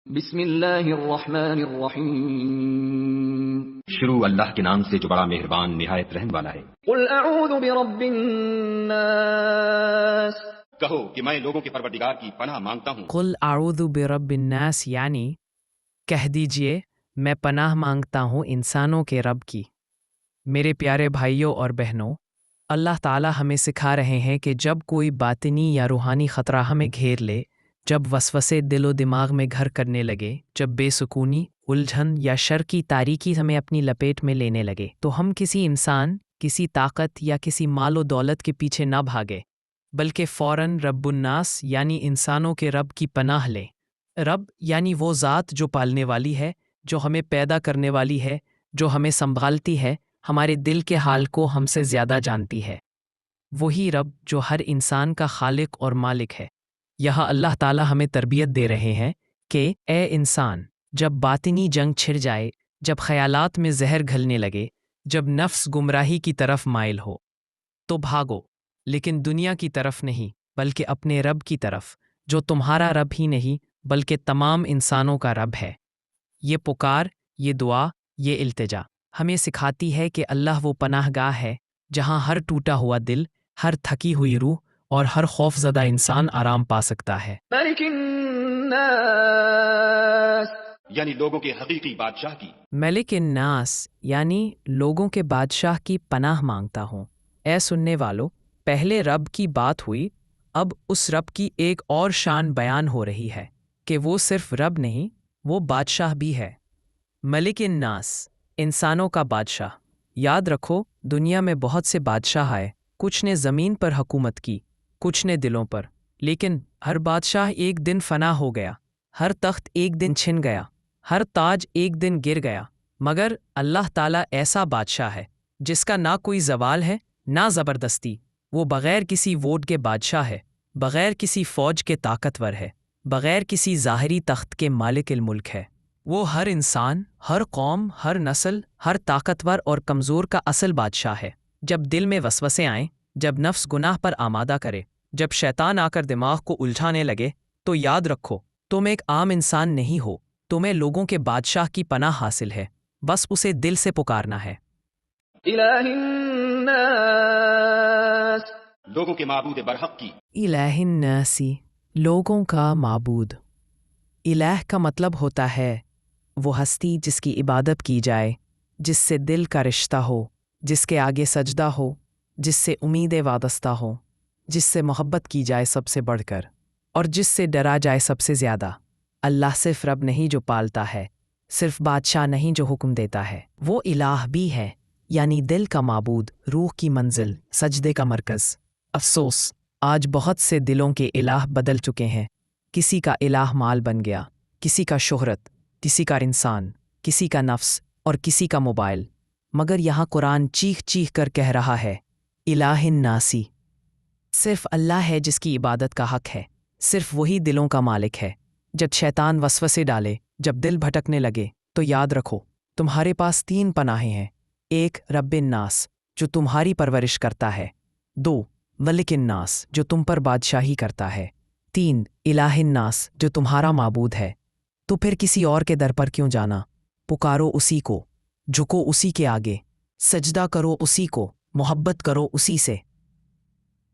بسم اللہ الرحمن الرحیم شروع اللہ کے نام سے جو بڑا مہربان نہایت رحم والا ہے۔ قل اعوذ برب الناس کہو کہ میں لوگوں کے پروردگار کی پناہ مانگتا ہوں۔ قل اعوذ برب الناس یعنی کہہ دیجئے میں پناہ مانگتا ہوں انسانوں کے رب کی۔ میرے پیارے بھائیوں اور بہنوں، اللہ تعالیٰ ہمیں سکھا رہے ہیں کہ جب کوئی باطنی یا روحانی خطرہ ہمیں گھیر لے، جب وسوسے دل و دماغ میں گھر کرنے لگے، جب بے سکونی، الجھن یا شر کی تاریکی ہمیں اپنی لپیٹ میں لینے لگے، تو ہم کسی انسان، کسی طاقت یا کسی مال و دولت کے پیچھے نہ بھاگے، بلکہ فوراً رب الناس یعنی انسانوں کے رب کی پناہ لیں۔ رب یعنی وہ ذات جو پالنے والی ہے، جو ہمیں پیدا کرنے والی ہے، جو ہمیں سنبھالتی ہے، ہمارے دل کے حال کو ہم سے زیادہ جانتی ہے۔ وہی رب جو ہر انسان کا خالق اور مالک ہے۔ یہاں اللہ تعالیٰ ہمیں تربیت دے رہے ہیں کہ اے انسان، جب باطنی جنگ چھڑ جائے، جب خیالات میں زہر گھلنے لگے، جب نفس گمراہی کی طرف مائل ہو، تو بھاگو، لیکن دنیا کی طرف نہیں، بلکہ اپنے رب کی طرف، جو تمہارا رب ہی نہیں بلکہ تمام انسانوں کا رب ہے۔ یہ پکار، یہ دعا، یہ التجا ہمیں سکھاتی ہے کہ اللہ وہ پناہ گاہ ہے جہاں ہر ٹوٹا ہوا دل، ہر تھکی ہوئی روح اور ہر خوف زدہ انسان آرام پا سکتا ہے۔ ملک الناس یعنی لوگوں کے حقیقی بادشاہ کی۔ ملک الناس یعنی لوگوں کے بادشاہ کی پناہ مانگتا ہوں۔ اے سننے والو، پہلے رب کی بات ہوئی، اب اس رب کی ایک اور شان بیان ہو رہی ہے کہ وہ صرف رب نہیں، وہ بادشاہ بھی ہے۔ ملک الناس، انسانوں کا بادشاہ۔ یاد رکھو، دنیا میں بہت سے بادشاہ آئے، کچھ نے زمین پر حکومت کی، کچھ نے دلوں پر، لیکن ہر بادشاہ ایک دن فنا ہو گیا، ہر تخت ایک دن چھن گیا، ہر تاج ایک دن گر گیا، مگر اللہ تعالیٰ ایسا بادشاہ ہے جس کا نہ کوئی زوال ہے نہ زبردستی۔ وہ بغیر کسی ووٹ کے بادشاہ ہے، بغیر کسی فوج کے طاقتور ہے، بغیر کسی ظاہری تخت کے مالک الملک ہے۔ وہ ہر انسان، ہر قوم، ہر نسل، ہر طاقتور اور کمزور کا اصل بادشاہ ہے۔ جب دل میں وسوسے آئیں، جب نفس گناہ پر آمادہ کرے، جب شیطان آ کر دماغ کو الجھانے لگے، تو یاد رکھو، تم ایک عام انسان نہیں ہو، تمہیں لوگوں کے بادشاہ کی پناہ حاصل ہے، بس اسے دل سے پکارنا ہے۔ الہ الناس لوگوں کے معبود برحق کی۔ الہ الناسی، لوگوں کا معبود۔ الہ کا مطلب ہوتا ہے وہ ہستی جس کی عبادت کی جائے، جس سے دل کا رشتہ ہو، جس کے آگے سجدہ ہو، جس سے امیدیں وابستہ ہوں، جس سے محبت کی جائے سب سے بڑھ کر، اور جس سے ڈرا جائے سب سے زیادہ۔ اللہ صرف رب نہیں جو پالتا ہے، صرف بادشاہ نہیں جو حکم دیتا ہے، وہ الہ بھی ہے، یعنی دل کا معبود، روح کی منزل، سجدے کا مرکز۔ افسوس، آج بہت سے دلوں کے الہ بدل چکے ہیں۔ کسی کا الہ مال بن گیا، کسی کا شہرت، کسی کا انسان، کسی کا نفس اور کسی کا موبائل۔ مگر یہاں قرآن چیخ چیخ کر کہہ رہا ہے، الہ الناسی، صرف اللہ ہے جس کی عبادت کا حق ہے، صرف وہی دلوں کا مالک ہے۔ جب شیطان وسوسے ڈالے، جب دل بھٹکنے لگے، تو یاد رکھو، تمہارے پاس 3 پناہیں ہیں۔ 1 رب الناس جو تمہاری پرورش کرتا ہے، 2 ملک الناس جو تم پر بادشاہی کرتا ہے، 3 الہ الناس جو تمہارا معبود ہے۔ تو پھر کسی اور کے در پر کیوں جانا؟ پکارو اسی کو، جھکو اسی کے آگے، سجدہ کرو اسی کو، محبت کرو اسی سے۔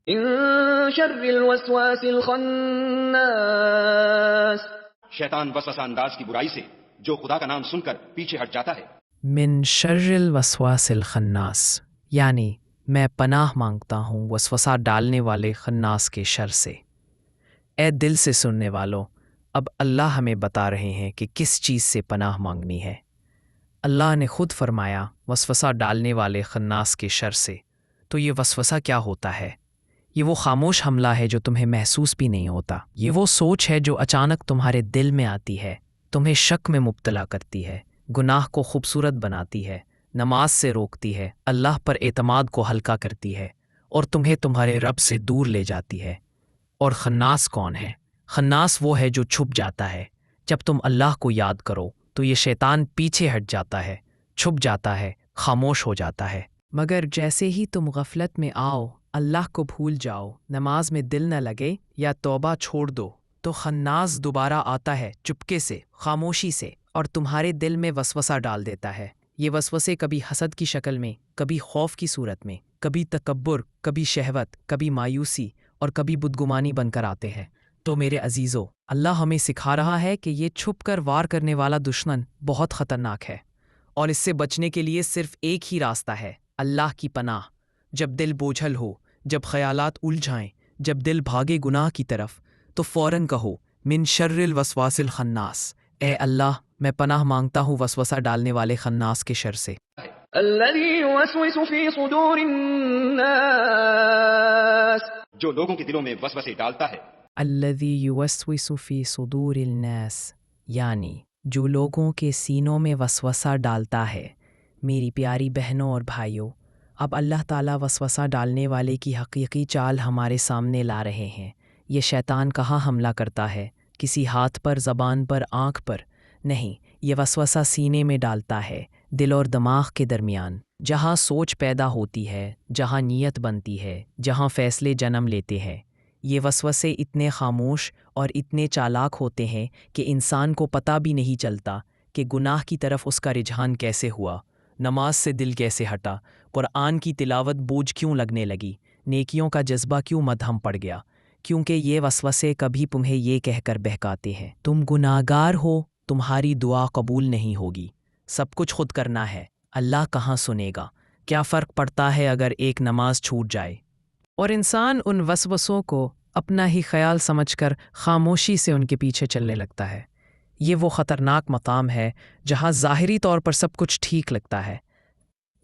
من شر الوسواس الخناس شیطان وسوسہ انداز کی برائی سے جو خدا کا نام سن کر پیچھے ہٹ جاتا ہے۔ من شر الوسواس الخناس یعنی میں پناہ مانگتا ہوں وسوسہ ڈالنے والے خناس کے شر سے۔ اے دل سے سننے والوں، اب اللہ ہمیں بتا رہے ہیں کہ کس چیز سے پناہ مانگنی ہے۔ اللہ نے خود فرمایا وسوسہ ڈالنے والے خناس کے شر سے۔ تو یہ وسوسہ کیا ہوتا ہے؟ یہ وہ خاموش حملہ ہے جو تمہیں محسوس بھی نہیں ہوتا۔ یہ وہ سوچ ہے جو اچانک تمہارے دل میں آتی ہے، تمہیں شک میں مبتلا کرتی ہے، گناہ کو خوبصورت بناتی ہے، نماز سے روکتی ہے، اللہ پر اعتماد کو ہلکا کرتی ہے، اور تمہیں تمہارے رب سے دور لے جاتی ہے۔ اور خناس کون ہے؟ خناس وہ ہے جو چھپ جاتا ہے۔ جب تم اللہ کو یاد کرو تو یہ شیطان پیچھے ہٹ جاتا ہے، چھپ جاتا ہے، خاموش ہو جاتا ہے۔ مگر جیسے ہی تم غفلت میں آؤ، اللہ کو بھول جاؤ، نماز میں دل نہ لگے یا توبہ چھوڑ دو، تو خناس دوبارہ آتا ہے چپکے سے، خاموشی سے، اور تمہارے دل میں وسوسہ ڈال دیتا ہے۔ یہ وسوسے کبھی حسد کی شکل میں، کبھی خوف کی صورت میں، کبھی تکبر، کبھی شہوت، کبھی مایوسی اور کبھی بدگمانی بن کر آتے ہیں۔ تو میرے عزیزو، اللہ ہمیں سکھا رہا ہے کہ یہ چھپ کر وار کرنے والا دشمن بہت خطرناک ہے، اور اس سے بچنے کے لیے صرف ایک ہی راستہ ہے، اللہ کی پناہ۔ جب دل بوجھل ہو، جب خیالات الجھائیں، جب دل بھاگے گناہ کی طرف، تو فوراً کہو من شر الوسواس الخناس، اے اللہ میں پناہ مانگتا ہوں وسوسہ ڈالنے والے خناس کے شر سے۔ الذي يوسوس في صدور الناس، جو لوگوں کے دلوں میں وسوسے ڈالتا ہے۔ الذی یوسوس فی صدور الناس، یعنی جو لوگوں کے سینوں میں وسوسہ ڈالتا ہے۔ میری پیاری بہنوں اور بھائیوں، اب اللہ تعالیٰ وسوسہ ڈالنے والے کی حقیقی چال ہمارے سامنے لا رہے ہیں۔ یہ شیطان کہاں حملہ کرتا ہے؟ کسی ہاتھ پر، زبان پر، آنکھ پر نہیں، یہ وسوسہ سینے میں ڈالتا ہے، دل اور دماغ کے درمیان، جہاں سوچ پیدا ہوتی ہے، جہاں نیت بنتی ہے، جہاں فیصلے جنم لیتے ہیں۔ یہ وسوسے اتنے خاموش اور اتنے چالاک ہوتے ہیں کہ انسان کو پتہ بھی نہیں چلتا کہ گناہ کی طرف اس کا رجحان کیسے ہوا، نماز سے دل کیسے ہٹا، قرآن کی تلاوت بوجھ کیوں لگنے لگی، نیکیوں کا جذبہ کیوں مدھم پڑ گیا، کیونکہ یہ وسوسے کبھی تمہیں یہ کہہ کر بہکاتے ہیں تم گناہگار ہو، تمہاری دعا قبول نہیں ہوگی، سب کچھ خود کرنا ہے، اللہ کہاں سنے گا، کیا فرق پڑتا ہے اگر ایک نماز چھوٹ جائے؟ اور انسان ان وسوسوں کو اپنا ہی خیال سمجھ کر خاموشی سے ان کے پیچھے چلنے لگتا ہے۔ یہ وہ خطرناک مقام ہے جہاں ظاہری طور پر سب کچھ ٹھیک لگتا ہے۔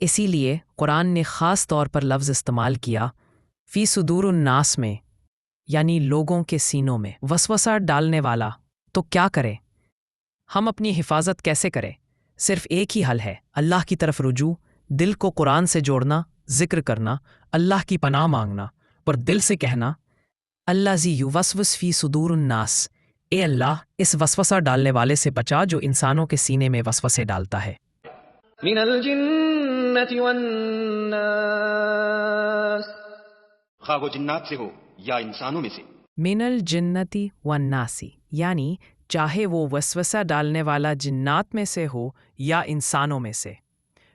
اسی لیے قرآن نے خاص طور پر لفظ استعمال کیا فی صدور الناس میں، یعنی لوگوں کے سینوں میں وسوسہ ڈالنے والا۔ تو کیا کریں؟ ہم اپنی حفاظت کیسے کریں؟ صرف ایک ہی حل ہے، اللہ کی طرف رجوع، دل کو قرآن سے جوڑنا، ذکر کرنا، اللہ کی پناہ مانگنا، اور دل سے کہنا الذی یوسوس فی صدور الناس، اے اللہ اس وسوسہ ڈالنے والے سے بچا جو انسانوں کے سینے میں وسوسے ڈالتا ہے۔ من الجنة والناس، خواہ وہ جنات سے ہو یا انسانوں میں سے۔ من الجنتی والناسی، یعنی چاہے وہ وسوسہ ڈالنے والا جنات میں سے ہو یا انسانوں میں سے۔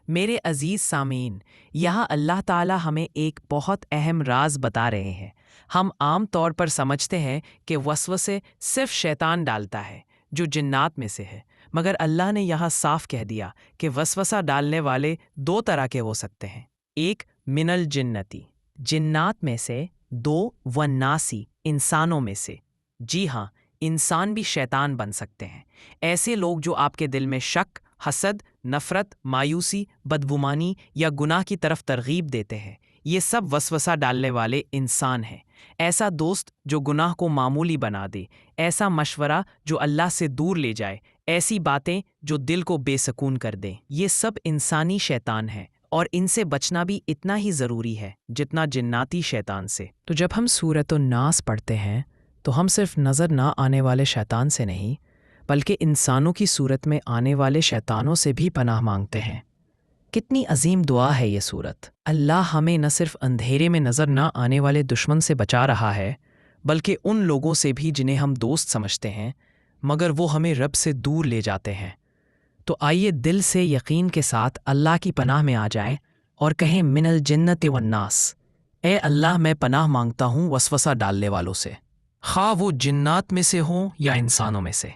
میرے عزیز سامعین، یہاں اللہ تعالیٰ ہمیں ایک بہت اہم راز بتا رہے ہیں۔ ہم عام طور پر سمجھتے ہیں کہ وسوسے صرف شیطان ڈالتا ہے جو جنات میں سے ہے، مگر اللہ نے یہاں صاف کہہ دیا کہ وسوسہ ڈالنے والے دو طرح کے ہو سکتے ہیں، ایک من الجنتی جنات میں سے، دو والناسی انسانوں میں سے۔ جی ہاں، انسان بھی شیطان بن سکتے ہیں۔ ایسے لوگ جو آپ کے دل میں شک، حسد، نفرت، مایوسی، بدگمانی یا گناہ کی طرف ترغیب دیتے ہیں، یہ سب وسوسہ ڈالنے والے انسان ہیں۔ ایسا دوست جو گناہ کو معمولی بنا دے، ایسا مشورہ جو اللہ سے دور لے جائے، ایسی باتیں جو دل کو بے سکون کر دیں، یہ سب انسانی شیطان ہیں، اور ان سے بچنا بھی اتنا ہی ضروری ہے جتنا جناتی شیطان سے۔ تو جب ہم سورۃ الناس پڑھتے ہیں تو ہم صرف نظر نہ آنے والے شیطان سے نہیں، بلکہ انسانوں کی صورت میں آنے والے شیطانوں سے بھی پناہ مانگتے ہیں۔ کتنی عظیم دعا ہے یہ صورت! اللہ ہمیں نہ صرف اندھیرے میں نظر نہ آنے والے دشمن سے بچا رہا ہے، بلکہ ان لوگوں سے بھی جنہیں ہم دوست سمجھتے ہیں مگر وہ ہمیں رب سے دور لے جاتے ہیں۔ تو آئیے دل سے یقین کے ساتھ اللہ کی پناہ میں آ جائیں اور کہیں من الجنت والناس، اے اللہ میں پناہ مانگتا ہوں وسوسہ ڈالنے والوں سے، خواہ وہ جنات میں سے ہوں یا انسانوں میں سے۔